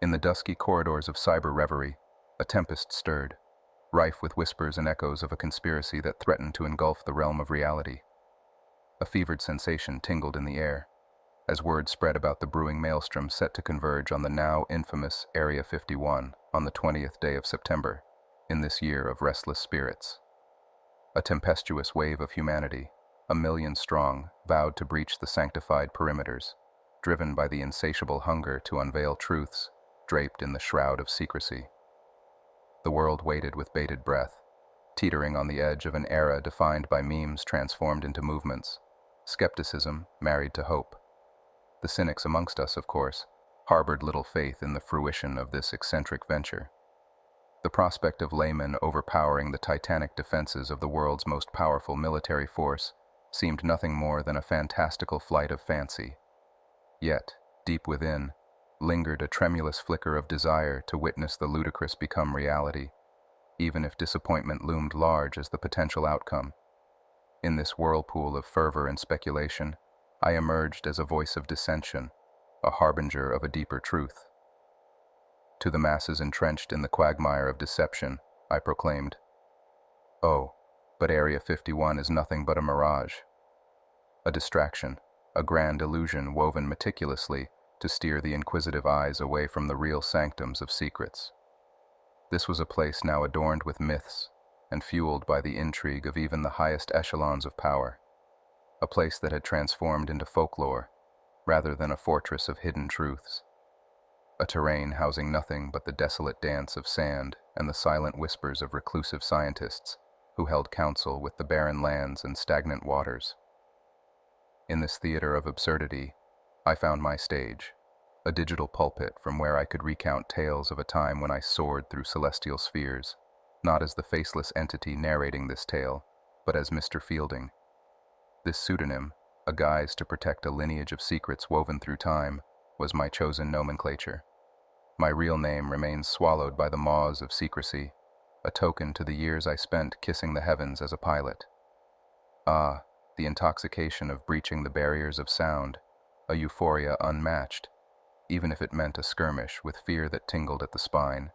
In the dusky corridors of cyber reverie, a tempest stirred, rife with whispers and echoes of a conspiracy that threatened to engulf the realm of reality. A fevered sensation tingled in the air, as word spread about the brewing maelstrom set to converge on the now infamous Area 51 on the 20th day of September, in this year of restless spirits. A tempestuous wave of humanity, 1,000,000 strong, vowed to breach the sanctified perimeters, driven by the insatiable hunger to unveil truths draped in the shroud of secrecy. The world waited with bated breath, teetering on the edge of an era defined by memes transformed into movements, skepticism married to hope. The cynics amongst us, of course, harbored little faith in the fruition of this eccentric venture. The prospect of laymen overpowering the titanic defenses of the world's most powerful military force seemed nothing more than a fantastical flight of fancy. Yet, deep within, lingered a tremulous flicker of desire to witness the ludicrous become reality, even if disappointment loomed large as the potential outcome. In this whirlpool of fervor and speculation, I emerged as a voice of dissension, a harbinger of a deeper truth. To the masses entrenched in the quagmire of deception, I proclaimed, "Oh, but Area 51 is nothing but a mirage. A distraction, a grand illusion woven meticulously to steer the inquisitive eyes away from the real sanctums of secrets." This was a place now adorned with myths and fueled by the intrigue of even the highest echelons of power. A place that had transformed into folklore, rather than a fortress of hidden truths. A terrain housing nothing but the desolate dance of sand and the silent whispers of reclusive scientists who held counsel with the barren lands and stagnant waters. In this theater of absurdity, I found my stage, a digital pulpit from where I could recount tales of a time when I soared through celestial spheres, not as the faceless entity narrating this tale, but as Mr. Fielding. This pseudonym, a guise to protect a lineage of secrets woven through time, was my chosen nomenclature. My real name remains swallowed by the maws of secrecy, a token to the years I spent kissing the heavens as a pilot. Ah, the intoxication of breaching the barriers of sound, a euphoria unmatched, even if it meant a skirmish with fear that tingled at the spine,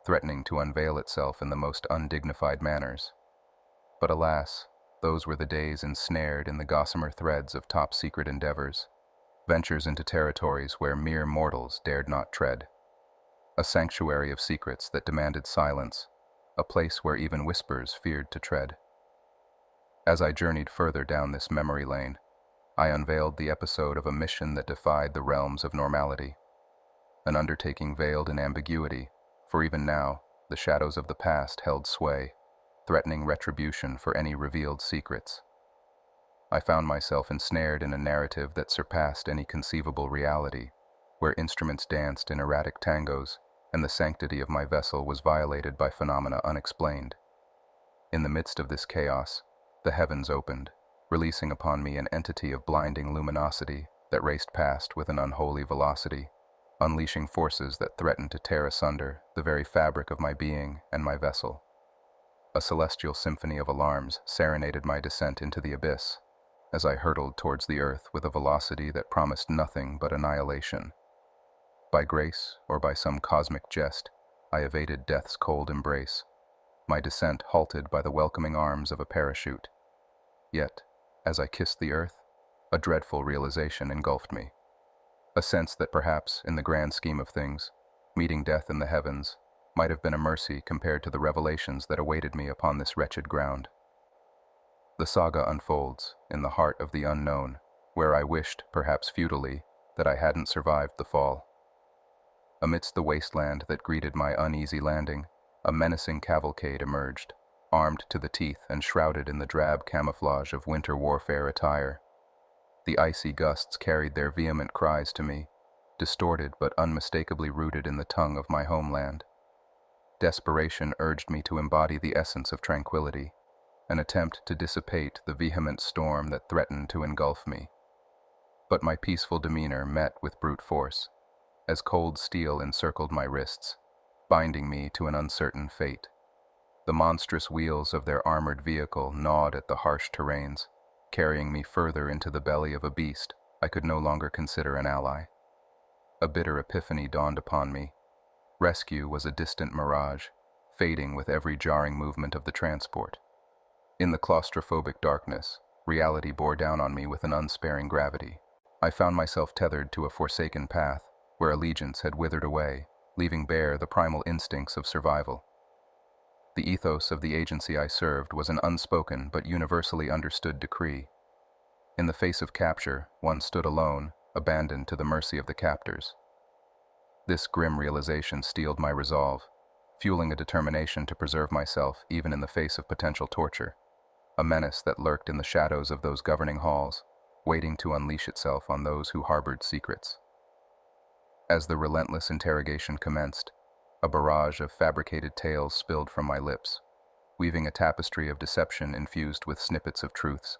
threatening to unveil itself in the most undignified manners. But alas, those were the days ensnared in the gossamer threads of top-secret endeavors, ventures into territories where mere mortals dared not tread. A sanctuary of secrets that demanded silence, a place where even whispers feared to tread. As I journeyed further down this memory lane, I unveiled the episode of a mission that defied the realms of normality. An undertaking veiled in ambiguity, for even now, the shadows of the past held sway, threatening retribution for any revealed secrets. I found myself ensnared in a narrative that surpassed any conceivable reality, where instruments danced in erratic tangos, and the sanctity of my vessel was violated by phenomena unexplained. In the midst of this chaos, the heavens opened, releasing upon me an entity of blinding luminosity that raced past with an unholy velocity, unleashing forces that threatened to tear asunder the very fabric of my being and my vessel. A celestial symphony of alarms serenaded my descent into the abyss, as I hurtled towards the earth with a velocity that promised nothing but annihilation. By grace or by some cosmic jest, I evaded death's cold embrace, my descent halted by the welcoming arms of a parachute. Yet, as I kissed the earth, a dreadful realization engulfed me. A sense that perhaps, in the grand scheme of things, meeting death in the heavens might have been a mercy compared to the revelations that awaited me upon this wretched ground. The saga unfolds in the heart of the unknown, where I wished, perhaps futilely, that I hadn't survived the fall. Amidst the wasteland that greeted my uneasy landing, a menacing cavalcade emerged, armed to the teeth and shrouded in the drab camouflage of winter warfare attire. The icy gusts carried their vehement cries to me, distorted but unmistakably rooted in the tongue of my homeland. Desperation urged me to embody the essence of tranquility, an attempt to dissipate the vehement storm that threatened to engulf me. But my peaceful demeanor met with brute force, as cold steel encircled my wrists, binding me to an uncertain fate. The monstrous wheels of their armored vehicle gnawed at the harsh terrains, carrying me further into the belly of a beast I could no longer consider an ally. A bitter epiphany dawned upon me, Rescue was a distant mirage, fading with every jarring movement of the transport. In the claustrophobic darkness, reality bore down on me with an unsparing gravity. I found myself tethered to a forsaken path, where allegiance had withered away, leaving bare the primal instincts of survival. The ethos of the agency I served was an unspoken but universally understood decree. In the face of capture, one stood alone, abandoned to the mercy of the captors. This grim realization steeled my resolve, fueling a determination to preserve myself even in the face of potential torture, a menace that lurked in the shadows of those governing halls, waiting to unleash itself on those who harbored secrets. As the relentless interrogation commenced, a barrage of fabricated tales spilled from my lips, weaving a tapestry of deception infused with snippets of truths,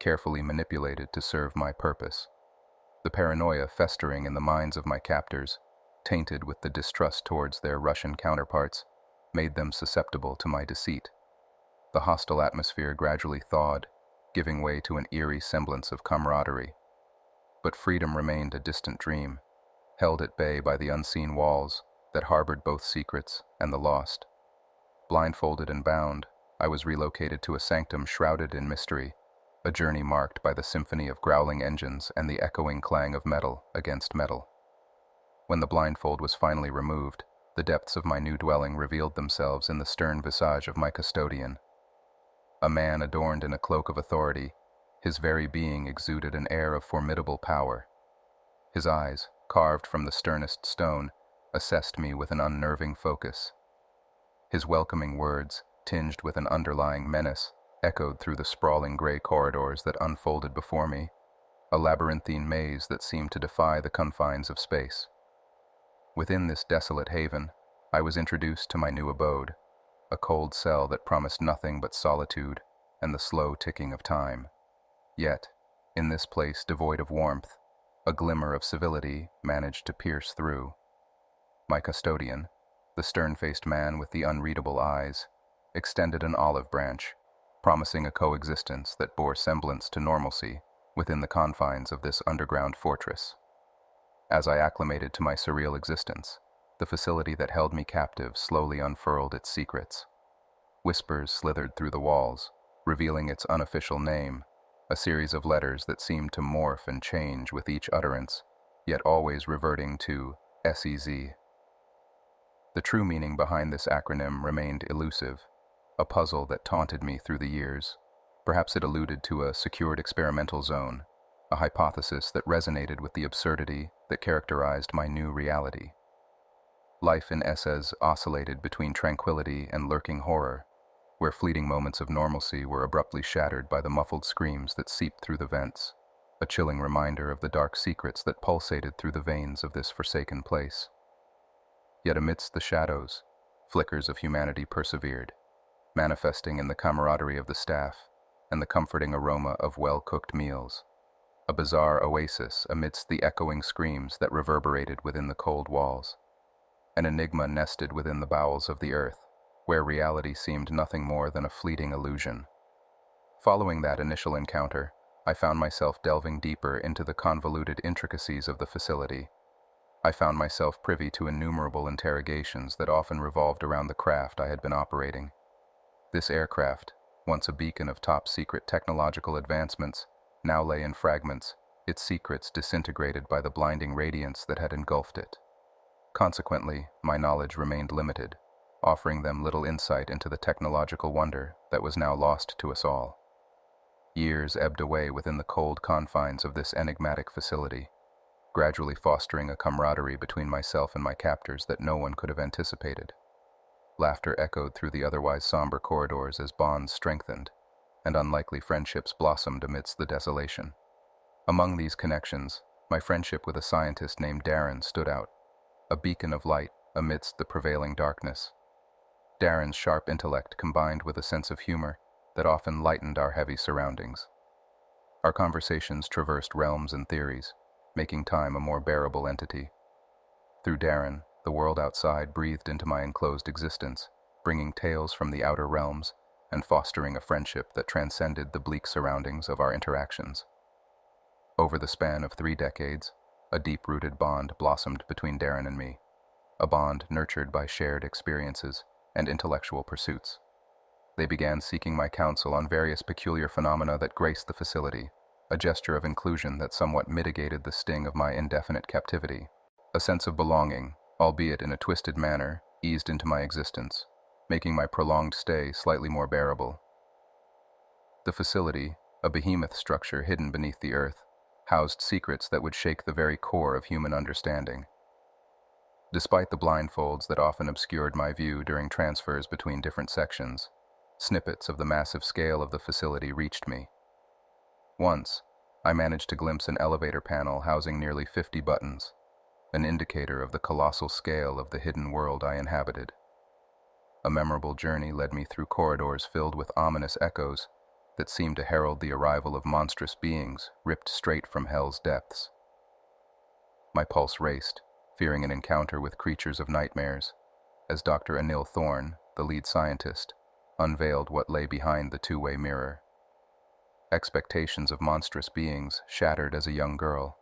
carefully manipulated to serve my purpose. The paranoia festering in the minds of my captors, tainted with the distrust towards their Russian counterparts, made them susceptible to my deceit. The hostile atmosphere gradually thawed, giving way to an eerie semblance of camaraderie. But freedom remained a distant dream, held at bay by the unseen walls that harbored both secrets and the lost. Blindfolded and bound, I was relocated to a sanctum shrouded in mystery, a journey marked by the symphony of growling engines and the echoing clang of metal against metal. When the blindfold was finally removed, the depths of my new dwelling revealed themselves in the stern visage of my custodian. A man adorned in a cloak of authority, his very being exuded an air of formidable power. His eyes, carved from the sternest stone, assessed me with an unnerving focus. His welcoming words, tinged with an underlying menace, echoed through the sprawling gray corridors that unfolded before me, a labyrinthine maze that seemed to defy the confines of space. Within this desolate haven, I was introduced to my new abode, a cold cell that promised nothing but solitude and the slow ticking of time. Yet, in this place devoid of warmth, a glimmer of civility managed to pierce through. My custodian, the stern-faced man with the unreadable eyes, extended an olive branch, promising a coexistence that bore semblance to normalcy within the confines of this underground fortress. As I acclimated to my surreal existence, the facility that held me captive slowly unfurled its secrets. Whispers slithered through the walls, revealing its unofficial name, a series of letters that seemed to morph and change with each utterance, yet always reverting to SEZ. The true meaning behind this acronym remained elusive, a puzzle that taunted me through the years. Perhaps it alluded to a secured experimental zone, a hypothesis that resonated with the absurdity that characterized my new reality. Life in SEZ oscillated between tranquility and lurking horror, where fleeting moments of normalcy were abruptly shattered by the muffled screams that seeped through the vents, a chilling reminder of the dark secrets that pulsated through the veins of this forsaken place. Yet amidst the shadows, flickers of humanity persevered, manifesting in the camaraderie of the staff and the comforting aroma of well-cooked meals, a bizarre oasis amidst the echoing screams that reverberated within the cold walls, an enigma nested within the bowels of the earth, where reality seemed nothing more than a fleeting illusion. Following that initial encounter, I found myself delving deeper into the convoluted intricacies of the facility. I found myself privy to innumerable interrogations that often revolved around the craft I had been operating. This aircraft, once a beacon of top-secret technological advancements, now lay in fragments, its secrets disintegrated by the blinding radiance that had engulfed it. Consequently, my knowledge remained limited, offering them little insight into the technological wonder that was now lost to us all. Years ebbed away within the cold confines of this enigmatic facility, gradually fostering a camaraderie between myself and my captors that no one could have anticipated. Laughter echoed through the otherwise somber corridors as bonds strengthened, and unlikely friendships blossomed amidst the desolation. Among these connections, my friendship with a scientist named Darren stood out, a beacon of light amidst the prevailing darkness. Darren's sharp intellect combined with a sense of humor that often lightened our heavy surroundings. Our conversations traversed realms and theories, making time a more bearable entity. Through Darren, the world outside breathed into my enclosed existence, bringing tales from the outer realms and fostering a friendship that transcended the bleak surroundings of our interactions. Over the span of 3 decades, a deep-rooted bond blossomed between Darren and me. a bond nurtured by shared experiences and intellectual pursuits. They began seeking my counsel on various peculiar phenomena that graced the facility, a gesture of inclusion that somewhat mitigated the sting of my indefinite captivity. A sense of belonging, albeit in a twisted manner, eased into my existence, making my prolonged stay slightly more bearable. The facility, a behemoth structure hidden beneath the earth, housed secrets that would shake the very core of human understanding. Despite the blindfolds that often obscured my view during transfers between different sections, snippets of the massive scale of the facility reached me. Once, I managed to glimpse an elevator panel housing nearly 50 buttons, an indicator of the colossal scale of the hidden world I inhabited. A memorable journey led me through corridors filled with ominous echoes that seemed to herald the arrival of monstrous beings ripped straight from hell's depths. My pulse raced, fearing an encounter with creatures of nightmares, as Dr. Anil Thorne, the lead scientist, unveiled what lay behind the two-way mirror. Expectations of monstrous beings shattered as a young girl,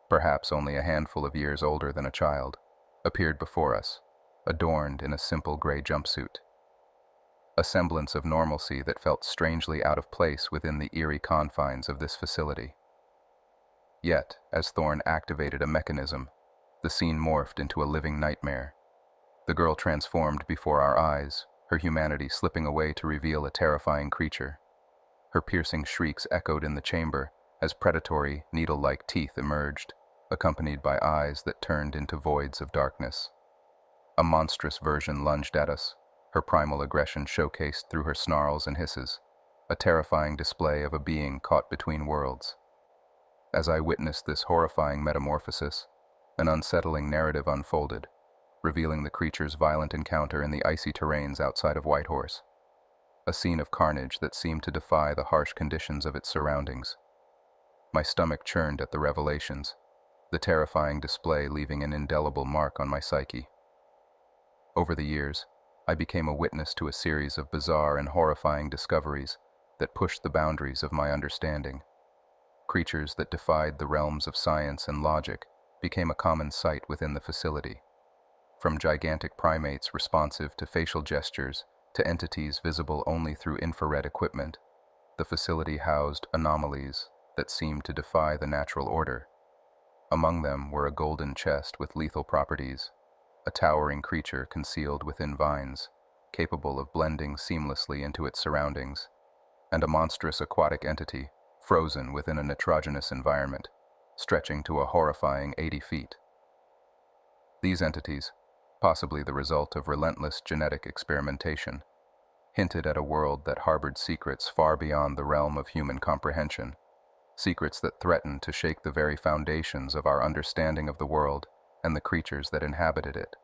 perhaps only a handful of years older than a child, appeared before us, adorned in a simple gray jumpsuit. A semblance of normalcy that felt strangely out of place within the eerie confines of this facility. Yet, as Thorne activated a mechanism, the scene morphed into a living nightmare. The girl transformed before our eyes, her humanity slipping away to reveal a terrifying creature. Her piercing shrieks echoed in the chamber as predatory, needle-like teeth emerged, accompanied by eyes that turned into voids of darkness. A monstrous version lunged at us, her primal aggression showcased through her snarls and hisses, a terrifying display of a being caught between worlds. As I witnessed this horrifying metamorphosis, an unsettling narrative unfolded, revealing the creature's violent encounter in the icy terrains outside of Whitehorse, a scene of carnage that seemed to defy the harsh conditions of its surroundings. My stomach churned at the revelations, the terrifying display leaving an indelible mark on my psyche. Over the years, I became a witness to a series of bizarre and horrifying discoveries that pushed the boundaries of my understanding. Creatures that defied the realms of science and logic became a common sight within the facility. From gigantic primates responsive to facial gestures to entities visible only through infrared equipment, the facility housed anomalies that seemed to defy the natural order. Among them were a golden chest with lethal properties, a towering creature concealed within vines, capable of blending seamlessly into its surroundings, and a monstrous aquatic entity frozen within a nitrogenous environment, stretching to a horrifying 80 feet. These entities, possibly the result of relentless genetic experimentation, hinted at a world that harbored secrets far beyond the realm of human comprehension, secrets that threatened to shake the very foundations of our understanding of the world and the creatures that inhabited it.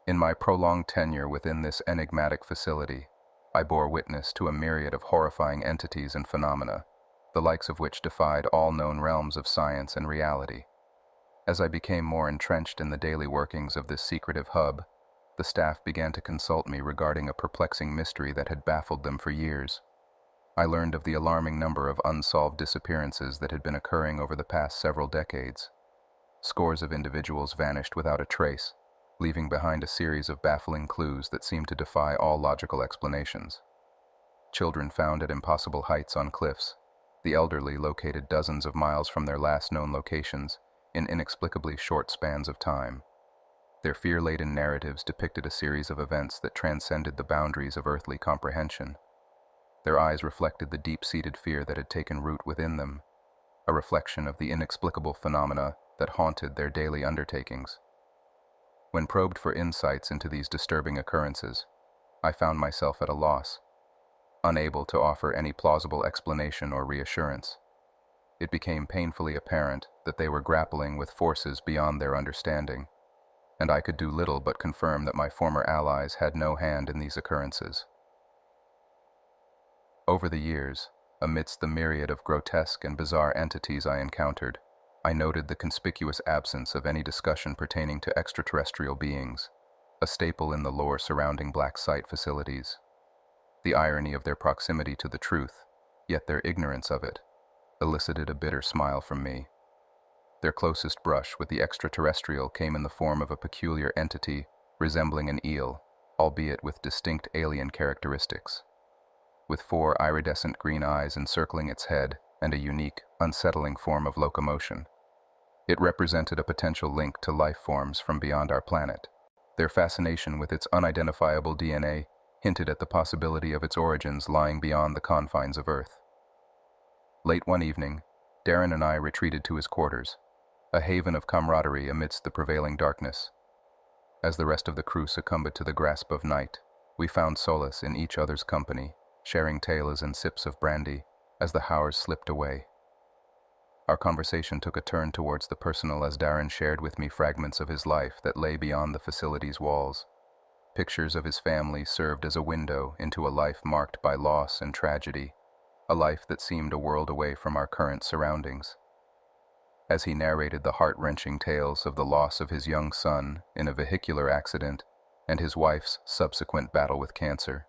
In my prolonged tenure within this enigmatic facility, I bore witness to a myriad of horrifying entities and phenomena, the likes of which defied all known realms of science and reality. As I became more entrenched in the daily workings of this secretive hub, the staff began to consult me regarding a perplexing mystery that had baffled them for years. I learned of the alarming number of unsolved disappearances that had been occurring over the past several decades. Scores of individuals vanished without a trace, leaving behind a series of baffling clues that seemed to defy all logical explanations. Children found at impossible heights on cliffs, the elderly located dozens of miles from their last known locations in inexplicably short spans of time. Their fear-laden narratives depicted a series of events that transcended the boundaries of earthly comprehension. Their eyes reflected the deep-seated fear that had taken root within them, a reflection of the inexplicable phenomena that haunted their daily undertakings. When probed for insights into these disturbing occurrences, I found myself at a loss, unable to offer any plausible explanation or reassurance. It became painfully apparent that they were grappling with forces beyond their understanding, and I could do little but confirm that my former allies had no hand in these occurrences. Over the years, amidst the myriad of grotesque and bizarre entities I encountered, I noted the conspicuous absence of any discussion pertaining to extraterrestrial beings, a staple in the lore surrounding black site facilities. The irony of their proximity to the truth, yet their ignorance of it, elicited a bitter smile from me. Their closest brush with the extraterrestrial came in the form of a peculiar entity resembling an eel, albeit with distinct alien characteristics. With four iridescent green eyes encircling its head and a unique, unsettling form of locomotion. It represented a potential link to life forms from beyond our planet. Their fascination with its unidentifiable DNA hinted at the possibility of its origins lying beyond the confines of Earth. Late one evening, Darren and I retreated to his quarters, a haven of camaraderie amidst the prevailing darkness. As the rest of the crew succumbed to the grasp of night, we found solace in each other's company, sharing tales and sips of brandy as the hours slipped away. Our conversation took a turn towards the personal as Darren shared with me fragments of his life that lay beyond the facility's walls. Pictures of his family served as a window into a life marked by loss and tragedy, a life that seemed a world away from our current surroundings. As he narrated the heart-wrenching tales of the loss of his young son in a vehicular accident and his wife's subsequent battle with cancer,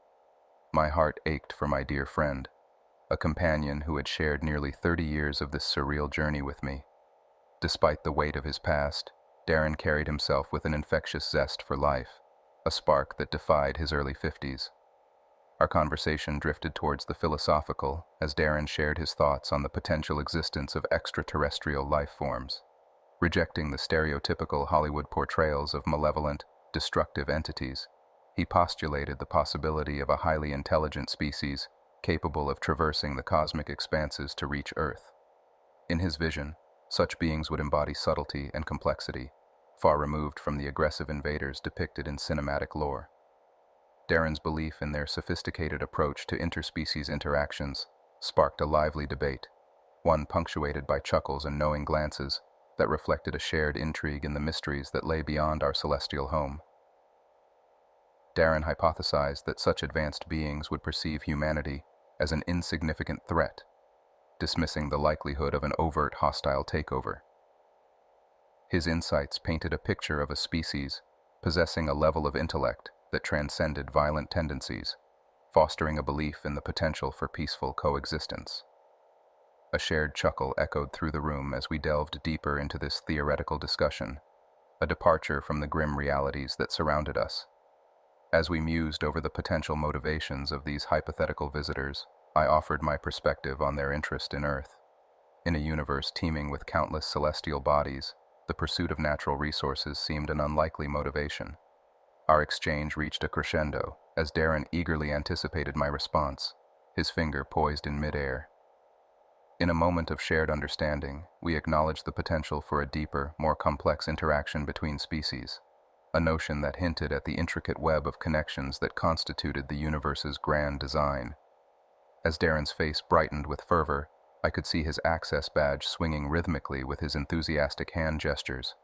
my heart ached for my dear friend, a companion who had shared nearly 30 years of this surreal journey with me. Despite the weight of his past, Darren carried himself with an infectious zest for life, a spark that defied his early 50s. Our conversation drifted towards the philosophical as Darren shared his thoughts on the potential existence of extraterrestrial life forms. Rejecting the stereotypical Hollywood portrayals of malevolent, destructive entities, he postulated the possibility of a highly intelligent species capable of traversing the cosmic expanses to reach Earth. In his vision, such beings would embody subtlety and complexity, far removed from the aggressive invaders depicted in cinematic lore. Darren's belief in their sophisticated approach to interspecies interactions sparked a lively debate, one punctuated by chuckles and knowing glances that reflected a shared intrigue in the mysteries that lay beyond our celestial home. Darren hypothesized that such advanced beings would perceive humanity as an insignificant threat, dismissing the likelihood of an overt hostile takeover. His insights painted a picture of a species possessing a level of intellect that transcended violent tendencies, fostering a belief in the potential for peaceful coexistence. A shared chuckle echoed through the room as we delved deeper into this theoretical discussion, a departure from the grim realities that surrounded us. As we mused over the potential motivations of these hypothetical visitors, I offered my perspective on their interest in Earth. In a universe teeming with countless celestial bodies, the pursuit of natural resources seemed an unlikely motivation. Our exchange reached a crescendo as Darren eagerly anticipated my response, his finger poised in midair. In a moment of shared understanding, we acknowledged the potential for a deeper, more complex interaction between species, a notion that hinted at the intricate web of connections that constituted the universe's grand design. As Darren's face brightened with fervor, I could see his access badge swinging rhythmically with his enthusiastic hand gestures.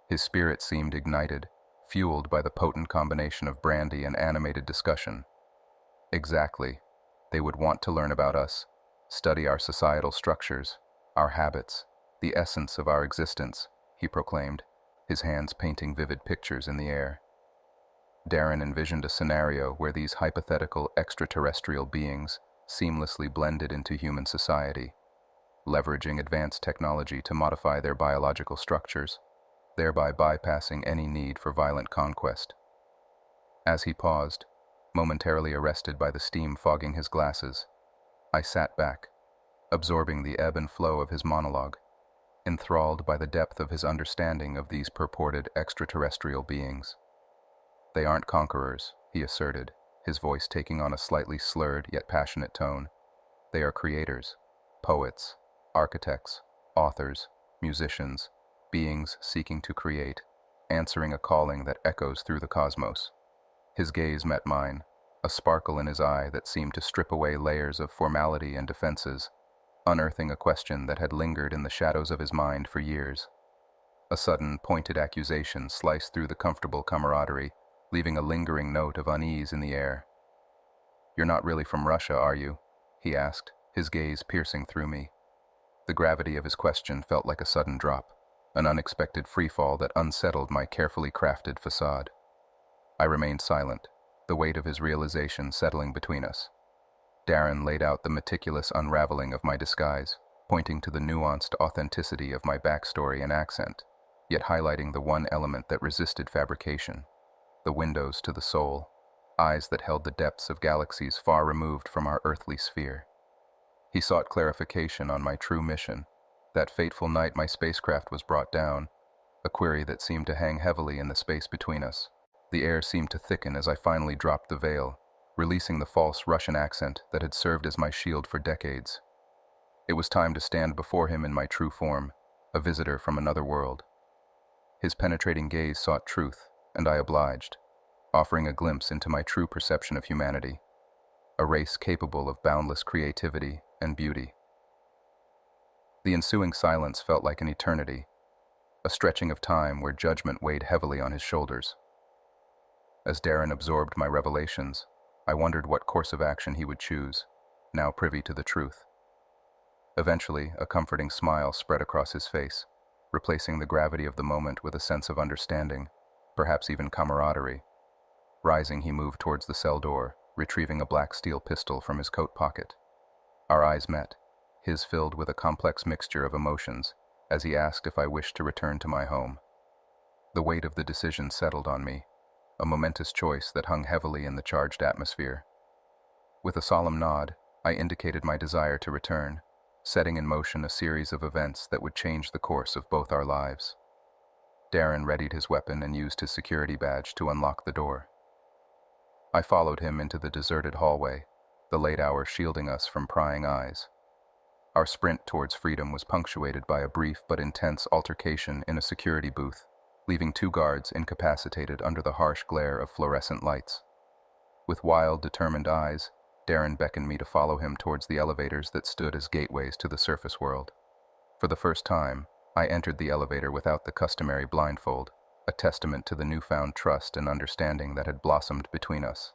His spirit seemed ignited, fueled by the potent combination of brandy and animated discussion. Exactly. They would want to learn about us, study our societal structures, our habits, the essence of our existence, he proclaimed, his hands painting vivid pictures in the air. Darren envisioned a scenario where these hypothetical extraterrestrial beings seamlessly blended into human society, leveraging advanced technology to modify their biological structures, thereby bypassing any need for violent conquest. As he paused, momentarily arrested by the steam fogging his glasses, I sat back, absorbing the ebb and flow of his monologue, enthralled by the depth of his understanding of these purported extraterrestrial beings. They aren't conquerors, he asserted, his voice taking on a slightly slurred yet passionate tone. They are creators, poets, architects, authors, musicians, beings seeking to create, answering a calling that echoes through the cosmos. His gaze met mine, a sparkle in his eye that seemed to strip away layers of formality and defenses, unearthing a question that had lingered in the shadows of his mind for years. A sudden, pointed accusation sliced through the comfortable camaraderie, leaving a lingering note of unease in the air. "You're not really from Russia, are you?" he asked, his gaze piercing through me. The gravity of his question felt like a sudden drop, an unexpected freefall that unsettled my carefully crafted facade. I remained silent, the weight of his realization settling between us. Darren laid out the meticulous unraveling of my disguise, pointing to the nuanced authenticity of my backstory and accent, yet highlighting the one element that resisted fabrication: the windows to the soul, eyes that held the depths of galaxies far removed from our earthly sphere. He sought clarification on my true mission, that fateful night my spacecraft was brought down, a query that seemed to hang heavily in the space between us. The air seemed to thicken as I finally dropped the veil, releasing the false Russian accent that had served as my shield for decades. It was time to stand before him in my true form, a visitor from another world. His penetrating gaze sought truth, and I obliged, offering a glimpse into my true perception of humanity, a race capable of boundless creativity and beauty. The ensuing silence felt like an eternity, a stretching of time where judgment weighed heavily on his shoulders. As Darren absorbed my revelations, I wondered what course of action he would choose, now privy to the truth. Eventually, a comforting smile spread across his face, replacing the gravity of the moment with a sense of understanding, perhaps even camaraderie. Rising, he moved towards the cell door, retrieving a black steel pistol from his coat pocket. Our eyes met, his filled with a complex mixture of emotions, as he asked if I wished to return to my home. The weight of the decision settled on me, a momentous choice that hung heavily in the charged atmosphere. With a solemn nod, I indicated my desire to return, setting in motion a series of events that would change the course of both our lives. Darren readied his weapon and used his security badge to unlock the door. I followed him into the deserted hallway, the late hour shielding us from prying eyes. Our sprint towards freedom was punctuated by a brief but intense altercation in a security booth, leaving 2 guards incapacitated under the harsh glare of fluorescent lights. With wild, determined eyes, Darren beckoned me to follow him towards the elevators that stood as gateways to the surface world. For the first time, I entered the elevator without the customary blindfold, a testament to the newfound trust and understanding that had blossomed between us.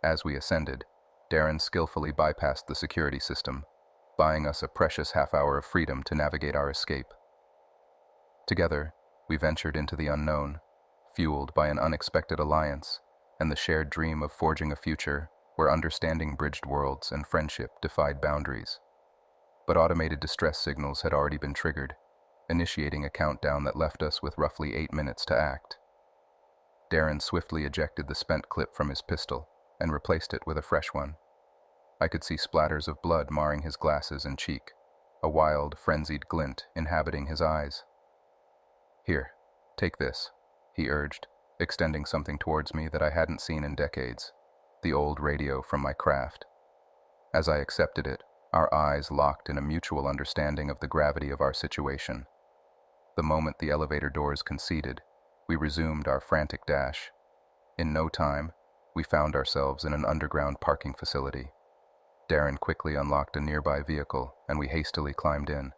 As we ascended, Darren skillfully bypassed the security system, buying us a precious half-hour of freedom to navigate our escape. Together, we ventured into the unknown, fueled by an unexpected alliance and the shared dream of forging a future where understanding bridged worlds and friendship defied boundaries. But automated distress signals had already been triggered, initiating a countdown that left us with roughly 8 minutes to act. Darren swiftly ejected the spent clip from his pistol and replaced it with a fresh one. I could see splatters of blood marring his glasses and cheek, a wild, frenzied glint inhabiting his eyes. "Here, take this," he urged, extending something towards me that I hadn't seen in decades, the old radio from my craft. As I accepted it, our eyes locked in a mutual understanding of the gravity of our situation. The moment the elevator doors conceded, we resumed our frantic dash. In no time, we found ourselves in an underground parking facility. Darren quickly unlocked a nearby vehicle, and we hastily climbed in.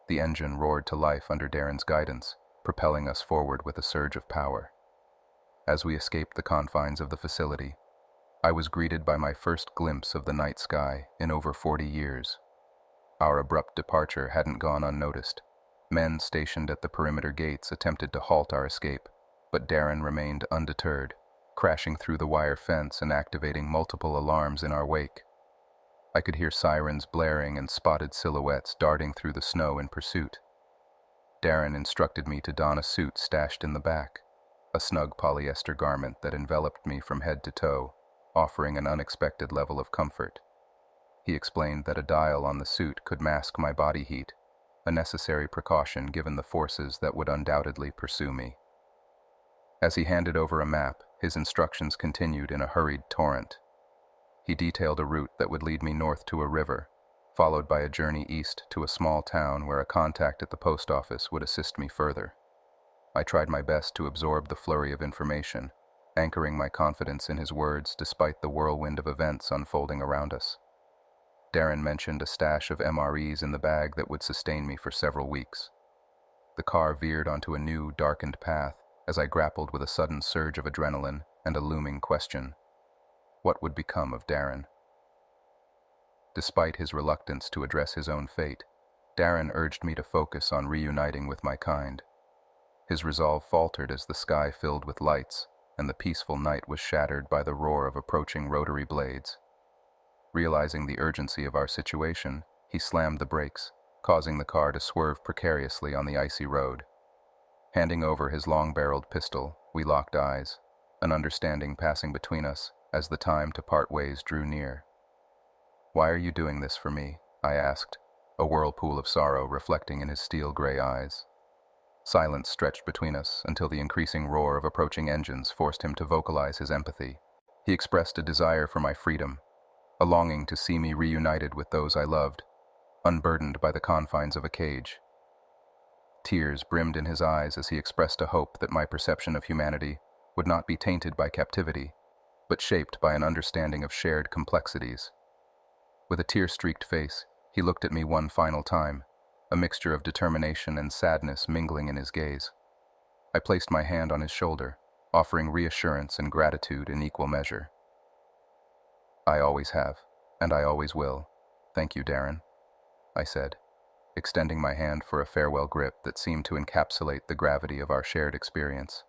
The engine roared to life under Darren's guidance, propelling us forward with a surge of power. As we escaped the confines of the facility, I was greeted by my first glimpse of the night sky in over 40 years. Our abrupt departure hadn't gone unnoticed. Men stationed at the perimeter gates attempted to halt our escape, but Darren remained undeterred, crashing through the wire fence and activating multiple alarms in our wake. I could hear sirens blaring and spotted silhouettes darting through the snow in pursuit. Darren instructed me to don a suit stashed in the back, a snug polyester garment that enveloped me from head to toe, offering an unexpected level of comfort. He explained that a dial on the suit could mask my body heat, a necessary precaution given the forces that would undoubtedly pursue me. As he handed over a map, his instructions continued in a hurried torrent. He detailed a route that would lead me north to a river, followed by a journey east to a small town where a contact at the post office would assist me further. I tried my best to absorb the flurry of information, anchoring my confidence in his words despite the whirlwind of events unfolding around us. Darren mentioned a stash of MREs in the bag that would sustain me for several weeks. The car veered onto a new, darkened path as I grappled with a sudden surge of adrenaline and a looming question. What would become of Darren? Despite his reluctance to address his own fate, Darren urged me to focus on reuniting with my kind. His resolve faltered as the sky filled with lights, and the peaceful night was shattered by the roar of approaching rotary blades. Realizing the urgency of our situation, He slammed the brakes, causing the car to swerve precariously on the icy road. Handing over his long-barreled pistol, we locked eyes, an understanding passing between us as the time to part ways drew near. "Why are you doing this for me?" I asked, a whirlpool of sorrow reflecting in his steel-gray eyes. Silence stretched between us until the increasing roar of approaching engines forced him to vocalize his empathy. He expressed a desire for my freedom, a longing to see me reunited with those I loved, unburdened by the confines of a cage. Tears brimmed in his eyes as he expressed a hope that my perception of humanity would not be tainted by captivity, but shaped by an understanding of shared complexities. With a tear-streaked face, he looked at me one final time, a mixture of determination and sadness mingling in his gaze. I placed my hand on his shoulder, offering reassurance and gratitude in equal measure. "I always have, and I always will. Thank you, Darren," I said, extending my hand for a farewell grip that seemed to encapsulate the gravity of our shared experience.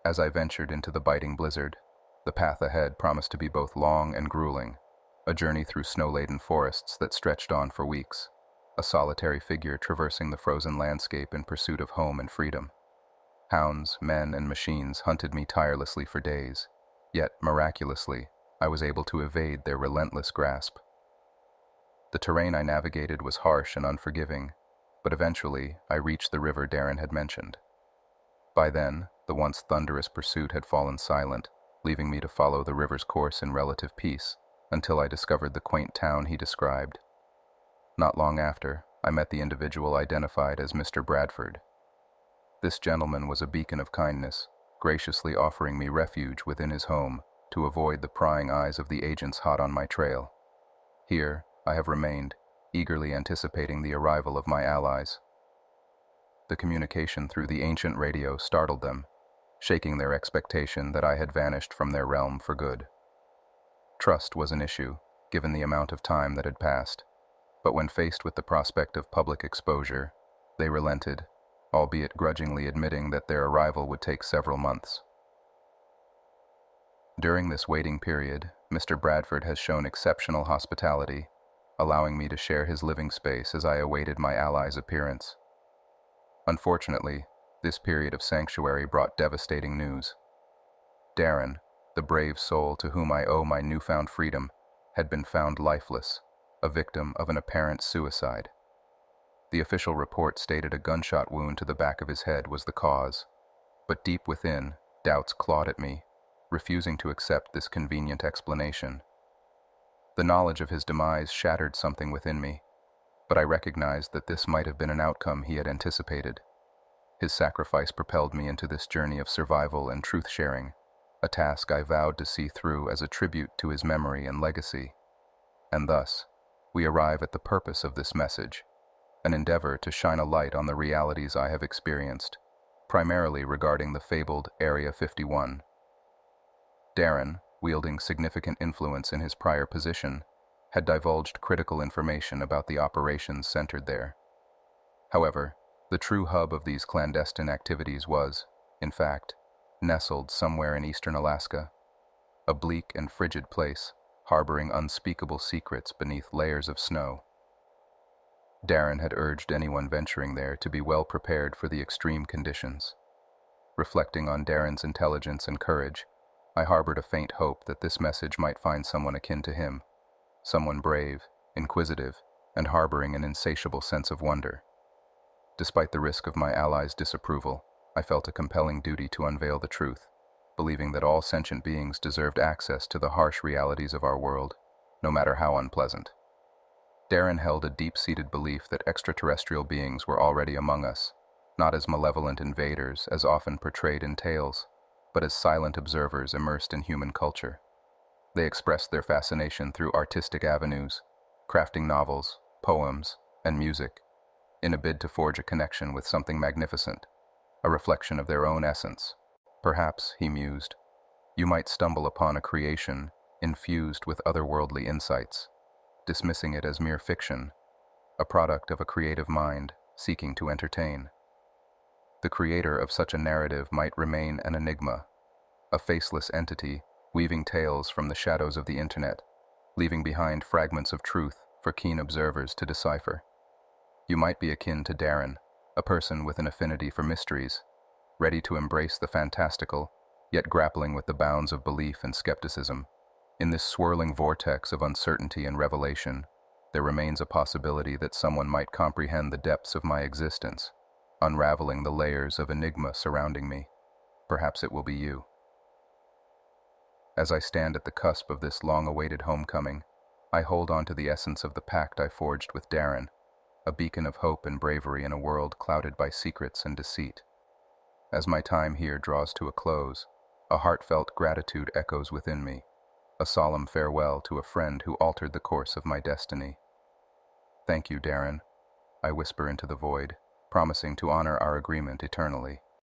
As I ventured into the biting blizzard, the path ahead promised to be both long and grueling, a journey through snow-laden forests that stretched on for weeks, a solitary figure traversing the frozen landscape in pursuit of home and freedom. Hounds, men, and machines hunted me tirelessly for days, yet, miraculously, I was able to evade their relentless grasp. The terrain I navigated was harsh and unforgiving, but eventually I reached the river Darren had mentioned. By then, the once thunderous pursuit had fallen silent, leaving me to follow the river's course in relative peace, until I discovered the quaint town he described. Not long after, I met the individual identified as Mr. Bradford. This gentleman was a beacon of kindness, graciously offering me refuge within his home to avoid the prying eyes of the agents hot on my trail. Here, I have remained, eagerly anticipating the arrival of my allies. The communication through the ancient radio startled them, shaking their expectation that I had vanished from their realm for good. Trust was an issue, given the amount of time that had passed, but when faced with the prospect of public exposure, they relented, albeit grudgingly admitting that their arrival would take several months. During this waiting period, Mr. Bradford has shown exceptional hospitality, allowing me to share his living space as I awaited my allies' appearance. Unfortunately, this period of sanctuary brought devastating news. Darren, the brave soul to whom I owe my newfound freedom, had been found lifeless, a victim of an apparent suicide. The official report stated a gunshot wound to the back of his head was the cause, but deep within, doubts clawed at me, refusing to accept this convenient explanation. The knowledge of his demise shattered something within me, but I recognized that this might have been an outcome he had anticipated. His sacrifice propelled me into this journey of survival and truth-sharing, a task I vowed to see through as a tribute to his memory and legacy. And thus, we arrive at the purpose of this message, an endeavor to shine a light on the realities I have experienced, primarily regarding the fabled Area 51. Darren, wielding significant influence in his prior position, had divulged critical information about the operations centered there. However, the true hub of these clandestine activities was, in fact, nestled somewhere in eastern Alaska, a bleak and frigid place, harboring unspeakable secrets beneath layers of snow. Darren had urged anyone venturing there to be well prepared for the extreme conditions. Reflecting on Darren's intelligence and courage, I harbored a faint hope that this message might find someone akin to him, someone brave, inquisitive, and harboring an insatiable sense of wonder. Despite the risk of my allies' disapproval, I felt a compelling duty to unveil the truth, believing that all sentient beings deserved access to the harsh realities of our world, no matter how unpleasant. Darren held a deep-seated belief that extraterrestrial beings were already among us, not as malevolent invaders as often portrayed in tales, but as silent observers immersed in human culture. They expressed their fascination through artistic avenues, crafting novels, poems, and music, in a bid to forge a connection with something magnificent, a reflection of their own essence. Perhaps, he mused, you might stumble upon a creation infused with otherworldly insights, dismissing it as mere fiction, a product of a creative mind seeking to entertain. The creator of such a narrative might remain an enigma, a faceless entity weaving tales from the shadows of the internet, leaving behind fragments of truth for keen observers to decipher. You might be akin to Darren, a person with an affinity for mysteries, ready to embrace the fantastical, yet grappling with the bounds of belief and skepticism. In this swirling vortex of uncertainty and revelation, there remains a possibility that someone might comprehend the depths of my existence, unraveling the layers of enigma surrounding me. Perhaps it will be you. As I stand at the cusp of this long-awaited homecoming, I hold on to the essence of the pact I forged with Darren, a beacon of hope and bravery in a world clouded by secrets and deceit. As my time here draws to a close, a heartfelt gratitude echoes within me, a solemn farewell to a friend who altered the course of my destiny. Thank you, Darren, I whisper into the void, promising to honor our agreement eternally.